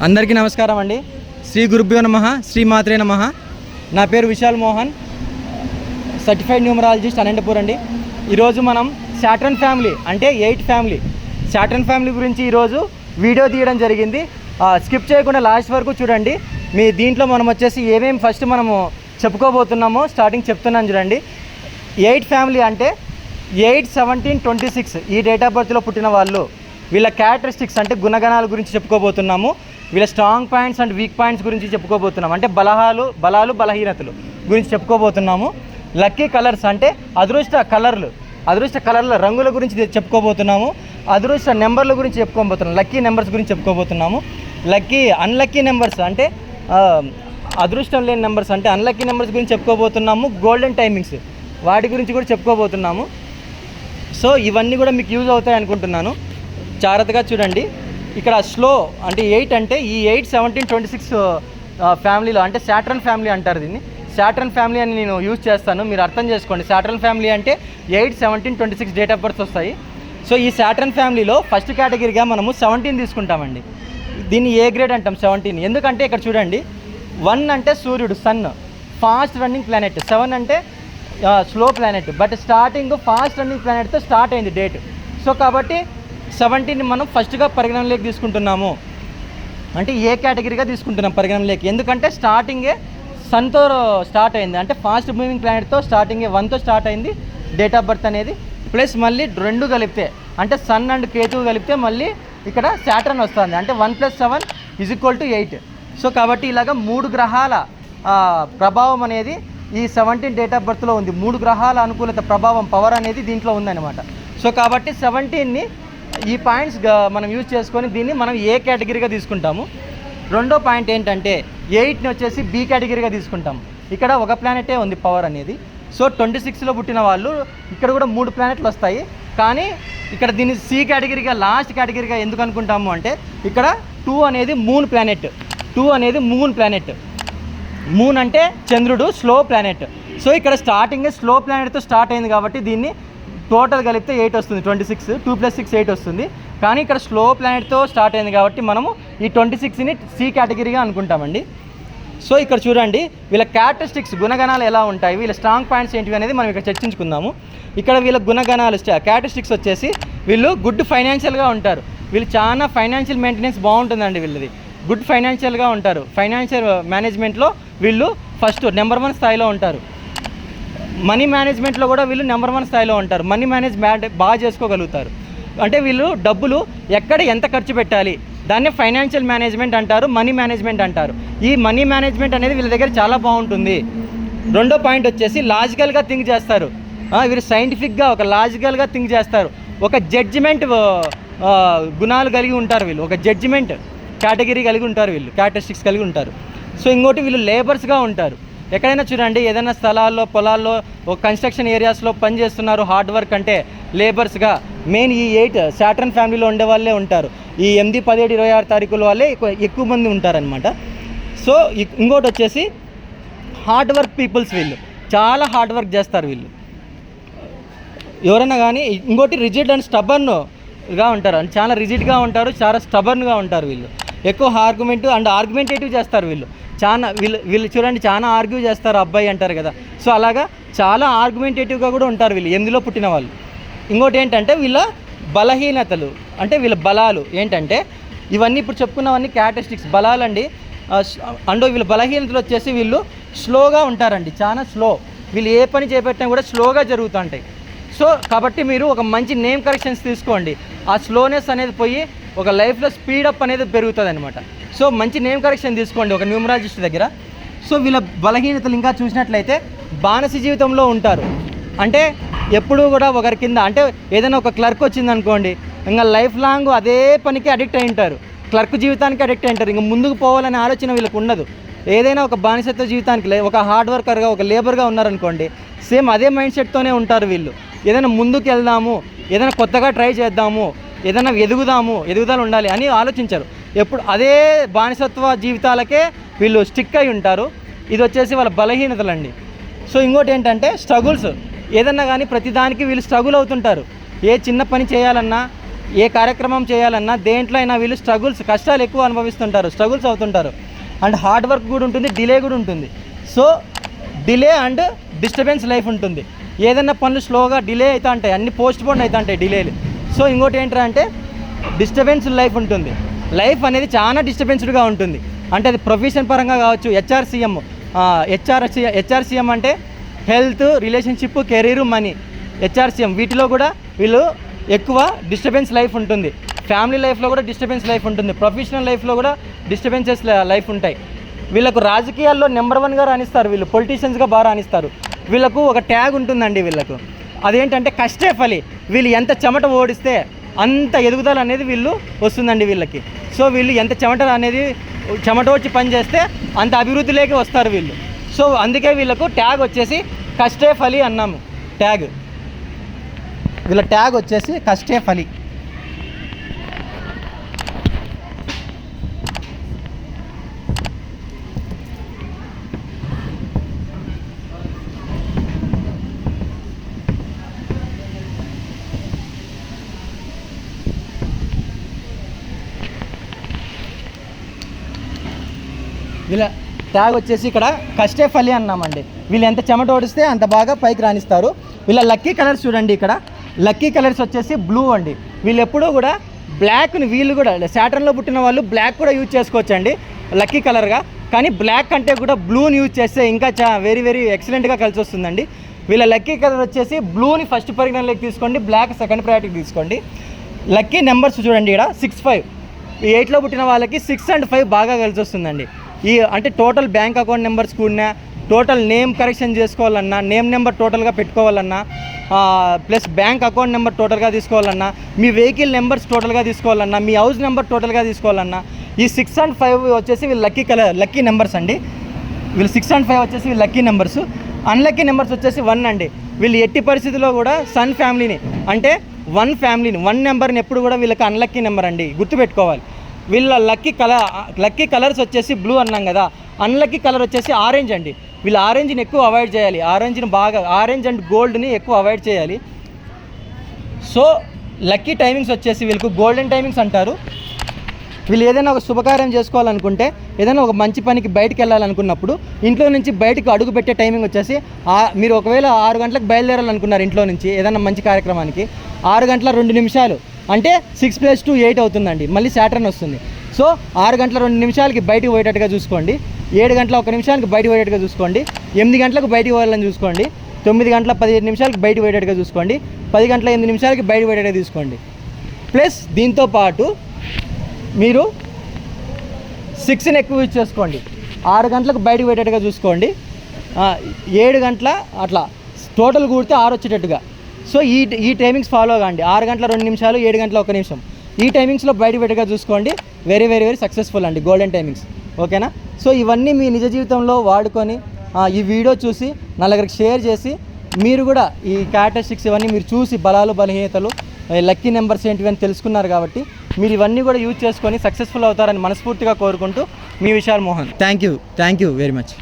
అందరికీ నమస్కారం అండి. శ్రీ గురుభ్యో నమః, శ్రీ మాత్రే నమః. నా పేరు విశాల్ మోహన్, సర్టిఫైడ్ న్యూమరాలజిస్ట్ అనంతపూర్ అండి. ఈరోజు మనం సాటర్న్ ఫ్యామిలీ అంటే 8 ఫ్యామిలీ సాటర్న్ ఫ్యామిలీ గురించి ఈరోజు వీడియో తీయడం జరిగింది. స్కిప్ చేయకుండా లాస్ట్ వరకు చూడండి. మీ దీంట్లో మనం వచ్చేసి ఏమేమి ఫస్ట్ మనము చెప్పుకోబోతున్నామో స్టార్టింగ్ చెప్తున్నాను చూడండి. 8 ఫ్యామిలీ అంటే 8, 17, 26 ఈ డేట్ ఆఫ్ బర్త్లో పుట్టిన వాళ్ళు, వీళ్ళ క్యారెక్టరిస్టిక్స్ అంటే గుణగణాల గురించి చెప్పుకోబోతున్నాము. వీళ్ళ strong points and weak points గురించి చెప్పుకోబోతున్నాము. అంటే బలాలు బలహీనతలు గురించి చెప్పుకోబోతున్నాము. లక్కీ కలర్స్ అంటే అదృష్ట కలర్ల రంగుల గురించి చెప్పుకోబోతున్నాము. అదృష్ట నెంబర్ల గురించి చెప్పుకోబోతున్నాము. లక్కీ నెంబర్స్ గురించి చెప్పుకోబోతున్నాము. అన్లక్కీ నెంబర్స్ అంటే అదృష్టం లేని నెంబర్స్ అంటే అన్లక్కీ నెంబర్స్ గురించి చెప్పుకోబోతున్నాము. గోల్డెన్ టైమింగ్స్ వాటి గురించి కూడా చెప్పుకోబోతున్నాము. సో ఇవన్నీ కూడా మీకు యూజ్ అవుతాయి అనుకుంటున్నాను. జాగ్రత్తగా చూడండి. ఇక్కడ స్లో అంటే 8 అంటే ఈ 8, 17, 26 ఫ్యామిలీలో అంటే సాటర్న్ ఫ్యామిలీ అంటారు దీన్ని. సాటర్న్ ఫ్యామిలీ అని నేను యూజ్ చేస్తాను, మీరు అర్థం చేసుకోండి. సాటర్న్ ఫ్యామిలీ అంటే 8, 17, 26 డేట్ ఆఫ్ బర్త్ వస్తాయి. సో ఈ సాటర్న్ ఫ్యామిలీలో ఫస్ట్ కేటగిరీగా మనము 17 తీసుకుంటామండి. దీన్ని ఏ గ్రేడ్ అంటాం 17. ఎందుకంటే ఇక్కడ చూడండి, 1 అంటే సూర్యుడు సన్, ఫాస్ట్ రన్నింగ్ ప్లానెట్. 7 అంటే slow planet, but starting fast running ప్లానెట్తో స్టార్ట్ అయింది డేట్. సో కాబట్టి 17ని మనం ఫస్ట్గా పరిగణనలోకి తీసుకుంటున్నాము. అంటే ఏ కేటగిరీగా తీసుకుంటున్నాం పరిగణనలోకి. ఎందుకంటే స్టార్టింగే సన్తో స్టార్ట్ అయింది, అంటే ఫాస్ట్ మూవింగ్ ప్లానెట్తో స్టార్టింగే 1తో స్టార్ట్ అయింది డేట్ ఆఫ్ బర్త్ అనేది. ప్లస్ మళ్ళీ 2 కలిపితే అంటే సన్ అండ్ కేతువు కలిపితే మళ్ళీ ఇక్కడ సాటర్న్ వస్తుంది. అంటే 1 + 7 = 8. సో కాబట్టి ఇలాగ 3 గ్రహాల ప్రభావం అనేది ఈ 17 డేట్ ఆఫ్ బర్త్లో ఉంది. 3 గ్రహాల అనుకూలత ప్రభావం పవర్ అనేది దీంట్లో ఉందన్నమాట. సో కాబట్టి 17ని ఈ పాయింట్స్ మనం యూజ్ చేసుకొని దీన్ని మనం ఏ కేటగిరీగా తీసుకుంటాము. రెండో పాయింట్ ఏంటంటే 8ని వచ్చేసి బి కేటగిరీగా తీసుకుంటాము. ఇక్కడ ఒక ప్లానెటే ఉంది పవర్ అనేది. సో 26లో పుట్టిన వాళ్ళు ఇక్కడ కూడా 3 ప్లానెట్లు వస్తాయి. కానీ ఇక్కడ దీన్ని సి కేటగిరీగా లాస్ట్ కేటగిరీగా ఎందుకు అనుకుంటాము అంటే ఇక్కడ 2 అనేది మూన్ ప్లానెట్. 2 అనేది మూన్ ప్లానెట్. మూన్ అంటే చంద్రుడు, స్లో ప్లానెట్. సో ఇక్కడ స్టార్టింగే స్లో ప్లానెట్తో స్టార్ట్ అయింది కాబట్టి దీన్ని టోటల్ కలిపితే 8 వస్తుంది. 26, 2 + 6 8 వస్తుంది. కానీ ఇక్కడ స్లో ప్లానెట్తో స్టార్ట్ అయింది కాబట్టి మనము ఈ 26ని సి కేటగిరీగా అనుకుంటామండి. సో ఇక్కడ చూడండి, వీళ్ళ క్యారెక్టరిస్టిక్స్ గుణగణాలు ఎలా ఉంటాయి, వీళ్ళ స్ట్రాంగ్ పాయింట్స్ ఏంటివి అనేది మనం ఇక్కడ చర్చించుకుందాము. ఇక్కడ వీళ్ళ గుణగణాలు క్యారెక్టరిస్టిక్స్ వచ్చేసి వీళ్ళు గుడ్ ఫైనాన్షియల్గా ఉంటారు. వీళ్ళు చాలా ఫైనాన్షియల్ మెయింటెనెన్స్ బాగుంటుందండి వీళ్ళది. గుడ్ ఫైనాన్షియల్గా ఉంటారు. ఫైనాన్షియల్ మేనేజ్మెంట్లో వీళ్ళు ఫస్ట్ నెంబర్ 1 స్థాయిలో ఉంటారు. మనీ మేనేజ్మెంట్లో కూడా వీళ్ళు నెంబర్ 1 స్థాయిలో ఉంటారు. మనీ మేనేజ్మెంట్ బాగా చేసుకోగలుగుతారు. అంటే వీళ్ళు డబ్బులు ఎక్కడ ఎంత ఖర్చు పెట్టాలి దాన్ని ఫైనాన్షియల్ మేనేజ్మెంట్ అంటారు, మనీ మేనేజ్మెంట్ అంటారు. ఈ మనీ మేనేజ్మెంట్ అనేది వీళ్ళ దగ్గర చాలా బాగుంటుంది. రెండో పాయింట్ వచ్చేసి లాజికల్గా థింక్ చేస్తారు. వీళ్ళు సైంటిఫిక్గా ఒక లాజికల్గా థింక్ చేస్తారు. ఒక జడ్జిమెంట్ గుణాలు కలిగి ఉంటారు వీళ్ళు. ఒక జడ్జిమెంట్ కేటగిరీ కలిగి ఉంటారు వీళ్ళు, క్యారెక్టరిస్టిక్స్ కలిగి ఉంటారు. సో ఇంకోటి వీళ్ళు లేబర్స్గా ఉంటారు. ఎక్కడైనా చూడండి, ఏదైనా స్థలాల్లో పొలాల్లో ఒక కన్స్ట్రక్షన్ ఏరియాస్లో పనిచేస్తున్నారు, హార్డ్ వర్క్ అంటే లేబర్స్గా మెయిన్ ఈ 8 సాటర్న్ ఫ్యామిలీలో ఉండే వాళ్ళే ఉంటారు. ఈ 8, 17, 26 తారీఖుల వాళ్ళే ఎక్కువ మంది ఉంటారనమాట. సో ఇంకోటి వచ్చేసి హార్డ్ వర్క్ పీపుల్స్, వీళ్ళు చాలా హార్డ్ వర్క్ చేస్తారు వీళ్ళు ఎవరైనా కానీ. ఇంకోటి రిజిడ్ అండ్ స్టబర్న్గా ఉంటారు, చాలా రిజిడ్గా ఉంటారు, చాలా స్టబర్న్గా ఉంటారు వీళ్ళు. ఎక్కువ ఆర్గ్యుమెంటేటివ్ చేస్తారు వీళ్ళు. వీళ్ళు చూడండి, చాలా ఆర్గ్యూ చేస్తారు, అబ్బాయి అంటారు కదా. సో అలాగా చాలా ఆర్గ్యుమెంటేటివ్గా కూడా ఉంటారు వీళ్ళు 8లో పుట్టిన వాళ్ళు. ఇంకోటి ఏంటంటే వీళ్ళ బలహీనతలు అంటే వీళ్ళ బలాలు ఏంటంటే ఇవన్నీ ఇప్పుడు చెప్పుకున్నవన్నీ క్యారెక్టరిస్టిక్స్ బలాలండి. వీళ్ళ బలహీనతలు వచ్చేసి వీళ్ళు స్లోగా ఉంటారండి, చాలా స్లో. వీళ్ళు ఏ పని చేపట్టినా కూడా స్లోగా జరుగుతుంటాయి. సో కాబట్టి మీరు ఒక మంచి నేమ్ కరెక్షన్స్ తీసుకోండి. ఆ స్లోనెస్ అనేది పోయి ఒక లైఫ్లో స్పీడప్ అనేది పెరుగుతుంది అనమాట. సో మంచి నేమ్ కరెక్షన్ తీసుకోండి ఒక న్యూమరాలజిస్ట్ దగ్గర. సో వీళ్ళ బలహీనతలు ఇంకా చూసినట్లయితే బానిస జీవితంలో ఉంటారు. అంటే ఎప్పుడూ కూడా ఒకరి కింద, అంటే ఏదైనా ఒక క్లర్క్ వచ్చిందనుకోండి, ఇంకా లైఫ్ లాంగ్ అదే పనికి అడిక్ట్ అయి ఉంటారు. క్లర్క్ జీవితానికి అడిక్ట్ అయి ఉంటారు. ఇంకా ముందుకు పోవాలనే ఆలోచన వీళ్ళకు ఉండదు. ఏదైనా ఒక బానిసత్వ జీవితానికి ఒక హార్డ్ వర్కర్గా, ఒక లేబర్గా ఉన్నారనుకోండి, సేమ్ అదే మైండ్ సెట్తోనే ఉంటారు వీళ్ళు. ఏదైనా ముందుకు వెళ్దాము, ఏదైనా కొత్తగా ట్రై చేద్దాము, ఏదైనా ఎదుగుదల ఉండాలి అని ఆలోచించరు. ఎప్పుడు అదే బానిసత్వ జీవితాలకే వీళ్ళు స్టిక్ అయి ఉంటారు. ఇది వచ్చేసి వాళ్ళ బలహీనతలండి. సో ఇంకోటి ఏంటంటే స్ట్రగుల్స్. ఏదన్నా కానీ ప్రతిదానికి వీళ్ళు స్ట్రగుల్ అవుతుంటారు. ఏ చిన్న పని చేయాలన్నా ఏ కార్యక్రమం చేయాలన్నా దేంట్లో అయినా వీళ్ళు కష్టాలు ఎక్కువ అనుభవిస్తుంటారు, స్ట్రగుల్స్ అవుతుంటారు. అండ్ హార్డ్ వర్క్ కూడా ఉంటుంది, డిలే కూడా ఉంటుంది. So delay and disturbance life ఉంటుంది. ఏదైనా పనులు స్లోగా డిలే అవుతా ఉంటాయి, అన్ని పోస్ట్ పోన్ అవుతా ఉంటాయి డిలేలు. సో ఇంకోటి ఏంటంటే డిస్టర్బెన్స్ లైఫ్ ఉంటుంది. లైఫ్ అనేది చాలా డిస్టర్బెన్స్డ్గా ఉంటుంది. అంటే అది ప్రొఫెషన్ పరంగా కావచ్చు, హెచ్ఆర్సీఎం అంటే health, relationship, career, money, HRCM వీటిలో కూడా వీళ్ళు ఎక్కువ డిస్టర్బెన్స్ లైఫ్ ఉంటుంది. ఫ్యామిలీ లైఫ్లో కూడా డిస్టర్బెన్స్ లైఫ్ ఉంటుంది, ప్రొఫెషనల్ లైఫ్లో కూడా డిస్టర్బెన్సెస్ లైఫ్ ఉంటాయి. వీళ్ళకు రాజకీయాల్లో నెంబర్ 1గా రాణిస్తారు, వీళ్ళు పొలిటీషియన్స్గా బాగా రాణిస్తారు. వీళ్ళకు ఒక ట్యాగ్ ఉంటుందండి వీళ్ళకు, అదేంటంటే కష్టే ఫలి. వీళ్ళు ఎంత చెమట ఓడిస్తే అంత ఎదుగుదల అనేది వీళ్ళు వస్తుందండి వీళ్ళకి. సో వీళ్ళు ఎంత చెమట వచ్చి పని చేస్తే అంత అభివృద్ధిలోకి వస్తారు వీళ్ళు. సో అందుకే వీళ్ళకు ట్యాగ్ వచ్చేసి కష్టే ఫలి అన్నాము. వీళ్ళ ట్యాగ్ వచ్చేసి కష్టే ఫలి. వీళ్ళ ట్యాగ్ వచ్చేసి ఇక్కడ కష్టే ఫలి అన్నామండి. వీళ్ళు ఎంత చెమట ఓడిస్తే అంత బాగా పైకి రాణిస్తారు. వీళ్ళ లక్కీ కలర్స్ చూడండి, ఇక్కడ లక్కీ కలర్స్ వచ్చేసి బ్లూ అండి. వీళ్ళు ఎప్పుడూ కూడా బ్లాక్ని, వీళ్ళు కూడా సాటర్న్లో పుట్టిన వాళ్ళు బ్లాక్ కూడా యూజ్ చేసుకోవచ్చండి లక్కీ కలర్గా. కానీ బ్లాక్ కంటే కూడా బ్లూని యూజ్ చేస్తే ఇంకా వెరీ వెరీ ఎక్సలెంట్గా కలిసి వస్తుందండి. వీళ్ళ లక్కీ కలర్ వచ్చేసి బ్లూని ఫస్ట్ పరిగణలోకి తీసుకోండి, బ్లాక్ సెకండ్ ప్రయారిటీ తీసుకోండి. లక్కీ నెంబర్స్ చూడండి, ఇక్కడ 6, 5. 8లో పుట్టిన వాళ్ళకి 6 and 5 బాగా కలిసి వస్తుందండి. అంటే టోటల్ బ్యాంక్ అకౌంట్ నెంబర్స్ కూడా, టోటల్ నేమ్ కరెక్షన్ చేసుకోవాలన్నా, నేమ్ నెంబర్ టోటల్గా పెట్టుకోవాలన్నా, ప్లస్ బ్యాంక్ అకౌంట్ నెంబర్ టోటల్గా తీసుకోవాలన్నా, మీ వెహికల్ నెంబర్స్ టోటల్గా తీసుకోవాలన్నా, మీ హౌస్ నెంబర్ టోటల్గా తీసుకోవాలన్నా, ఈ 6 and 5 వచ్చేసి వీళ్ళు లక్కీ నెంబర్స్ అండి. వీళ్ళు 6 and 5 వచ్చేసి వీళ్ళు లక్కీ నెంబర్స్. అన్లక్కీ నెంబర్స్ వచ్చేసి 1 అండి. వీళ్ళు ఎట్టి పరిస్థితుల్లో కూడా సన్ ఫ్యామిలీని, అంటే 1 నెంబర్ని ఎప్పుడు కూడా వీళ్ళకి అన్లక్కీ నెంబర్ అండి, గుర్తుపెట్టుకోవాలి. వీళ్ళ లక్కీ కలర్స్ వచ్చేసి బ్లూ అన్నాం కదా, అన్లక్కీ కలర్ వచ్చేసి ఆరెంజ్ అండి. వీళ్ళు ఆరెంజ్ని ఎక్కువ అవాయిడ్ చేయాలి, ఆరెంజ్ అండ్ గోల్డ్ని ఎక్కువ అవాయిడ్ చేయాలి. సో లక్కీ టైమింగ్స్ వచ్చేసి వీళ్ళకు గోల్డెన్ టైమింగ్స్ అంటారు. వీళ్ళు ఏదైనా ఒక శుభకార్యం చేసుకోవాలనుకుంటే, ఏదైనా ఒక మంచి పనికి బయటకు వెళ్ళాలనుకున్నప్పుడు ఇంట్లో నుంచి బయటకు అడుగు పెట్టే టైమింగ్ వచ్చేసి మీరు ఒకవేళ 6 గంటలకు బయలుదేరాలనుకున్నారు ఇంట్లో నుంచి ఏదైనా మంచి కార్యక్రమానికి, 6 గంటల 2 నిమిషాలు అంటే 6 + 2 8 అవుతుందండి. మళ్ళీ సాటర్న్ వస్తుంది. సో 6 గంటల 2 నిమిషాలకి బయటకు పోయేటట్టుగా చూసుకోండి, 7 గంటల 1 నిమిషానికి బయటకు పోయేటట్టుగా చూసుకోండి, 8 గంటలకు బయటకు పోవాలని చూసుకోండి, 9 గంటల 15 నిమిషాలకి బయటకు పోయేటట్టుగా చూసుకోండి, 10 గంటల 8 నిమిషాలకి బయటకు పోయేటట్టుగా తీసుకోండి. ప్లస్ దీంతో పాటు మీరు 6ని ఎక్కువ యూజ్ చేసుకోండి, 6 గంటలకు బయటకు పోయేటట్టుగా చూసుకోండి, 7 గంటల అట్లా టోటల్ కూడితే 6 వచ్చేటట్టుగా. సో ఈ టైమింగ్స్ ఫాలో కాండి, 6 గంటల 2 నిమిషాలు, 7 గంటల 1 నిమిషం, ఈ టైమింగ్స్లో బయటగా చూసుకోండి. వెరీ వెరీ వెరీ సక్సెస్ఫుల్ అండి, గోల్డెన్ టైమింగ్స్. ఓకేనా? సో ఇవన్నీ మీ నిజ జీవితంలో వాడుకొని ఈ వీడియో చూసి నలుగురికి షేర్ చేసి మీరు కూడా ఈ క్యారెక్టరిస్టిక్స్ ఇవన్నీ మీరు చూసి బలాలు బలహీనతలు లక్కీ నెంబర్స్ ఏంటివి అని తెలుసుకున్నారు కాబట్టి మీరు ఇవన్నీ కూడా యూజ్ చేసుకొని సక్సెస్ఫుల్ అవుతారని మనస్ఫూర్తిగా కోరుకుంటూ మీ Vishal Mohan. Thank you very much.